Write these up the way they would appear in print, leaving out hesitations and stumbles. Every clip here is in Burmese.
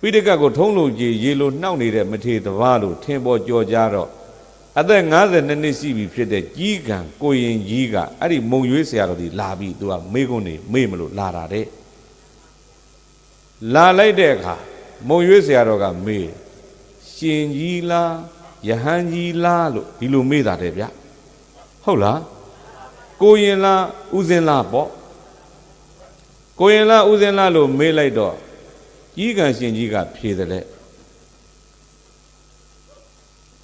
ပိဋကကိုထုံးလို့ကြီးရေလိုနှောက်နေတဲ့မထေတပါးလို့ထင်ပေါ်ကြော်ကြတော့အသက်52နှစ်ရှိပြီဖြစ်တဲ့ကြီးကံကိုရင်ကြီးကအဲ့ဒီမုံရွေးဆရာတော်ဒီလာပြီးသူကမေးခွန်းနေမေ့မလို့လာတာတဲ့လာလိုက်တဲ့အခါမုံရွေးဆရာတော်ကမေးရှင်ကြီးလားယဟန်ကြီးလားလို့ဒီလိုမေးတာတဲ့ဗျဟုတ်လားကိုရင်လားဥစဉ်လားပေါ့ကိုရင်လားဥစဉ်လားလို့မေးလိုက်တော့ကြီးကံရှင်ကြီးကဖြေတယ်လေ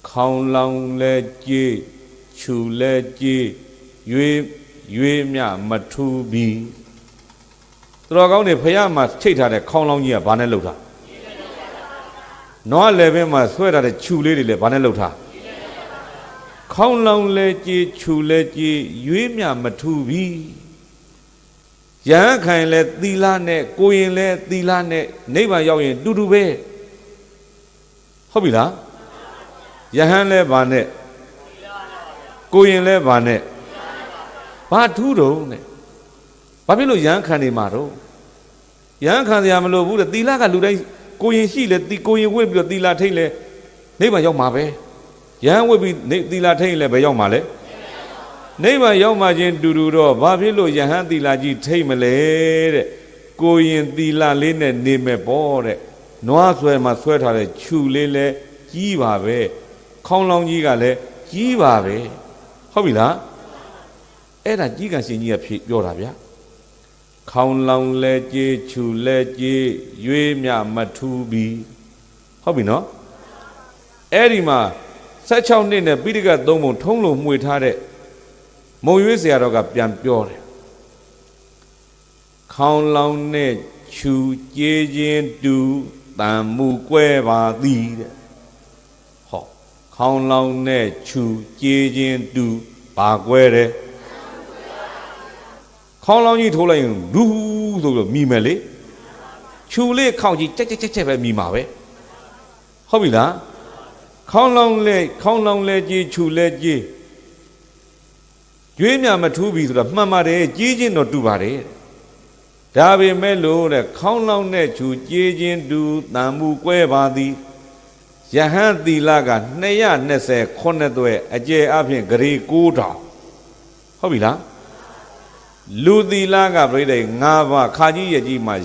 ခေါင်းလောင်လဲကြေးခြူလဲကြေးရွေးမြမထူပြီးတော်ကောင်းနေဖယားမှာချိတ်ထားတဲ့ခေါင်းလောင်ကြီးကဘာနဲ့လှုပ်တာနွားလည်းပဲမှာဆွဲထားတဲ့ခြူလေးတွေလည်းဘာနဲ့လှုပ်တာခေါင်းလောင်လဲကြေးခြူလဲကြေးရွေးမြမထူပြီးရဟန်းခိုင်လဲသီလနဲ့ကိုရင်လဲသီလနဲ့နိဗ္ဗာန်ရောက်ရင်တူတူပဲဟုတ်ပြီလားယဟန်လဲဘာနဲ့ကိုရင်လဲဘာနဲ့ဘာထူးတော့နဲ့ဘာဖြစ်လို့ယဟန်ခံနေမှာတော့ယဟန်ခံစရာမလိုဘူးတဲ့သီလကလူတိုင်းကိုရင်ရှိလဲကိုရင်ဝတ်ပြီးတော့သီလထိတ်လဲနိဗ္ဗာန်ရောက်မှာပဲယဟန်ဝတ်ပြီးသီလထိတ်လဲဘယ်ရောက်မှာလဲနိဗ္ဗာန်ရောက်မှချင်းတူတူတော့ဘာဖြစ်လို့ယဟန်သီလကြီးထိတ်မလဲတဲ့ကိုရင်သီလလေးနဲ့နေမဲ့ပေါ့တဲ့နွားဆွဲမှာဆွဲထားတဲ့ခြူလေးလဲကြီးပါပဲခေါင်းလောင်းကြီးကလည်းကြီးပါပဲဟုတ်ပြီလားအဲ့ဒါကြီးကံရှင်ကြီးကပြောတာဗျာခေါင်းလောင်းလဲကြေးခြူလဲကြေးရွေးမြမထူပြီးဟုတ်ပြီနော်အဲ့ဒီမှာ16နှစ်နဲ့ပိဋက3ပုံထုံးလို့မှွေထားတဲ့မုံရွေးဆရာတော်ကပြန်ပြောတယ်ခေါင်းလောင်းနဲ့ခြူကြေးချင်းတူတန်မှုကွဲပါသည်တဲ့ဟောခေါင်းလောင်းနဲ့ခြူကြေးချင်းတူပါကွဲတယ်ခေါင်းလောင်းကြီးထိုးလိုက်ရင်ဒူးဆိုလို့မြည်မယ်လေခြူလေးခေါင်းကြီးချက်ပဲမြည်မှာပဲဟုတ်ပြီလားခေါင်းလောင်းလဲကြေးခြူလဲကြေးရွေးမြမထူးပြီဆိုတော့မှန်ပါတယ်ကြေးချင်းတော့တူပါတယ်ဒါပေမဲ့လို့တဲ့ခေါင်းလောင်းနဲ့ခြူကြေးချင်းတူတန်မှုကွဲပါသည်ယဟန်သီလက229သွဲအကျယ်အဖြင့်ဂရေ9000ဟုတ်ပြီလားလူသီလကပြိတ္တိ5ပါးခါကြီးရကြီးမှာ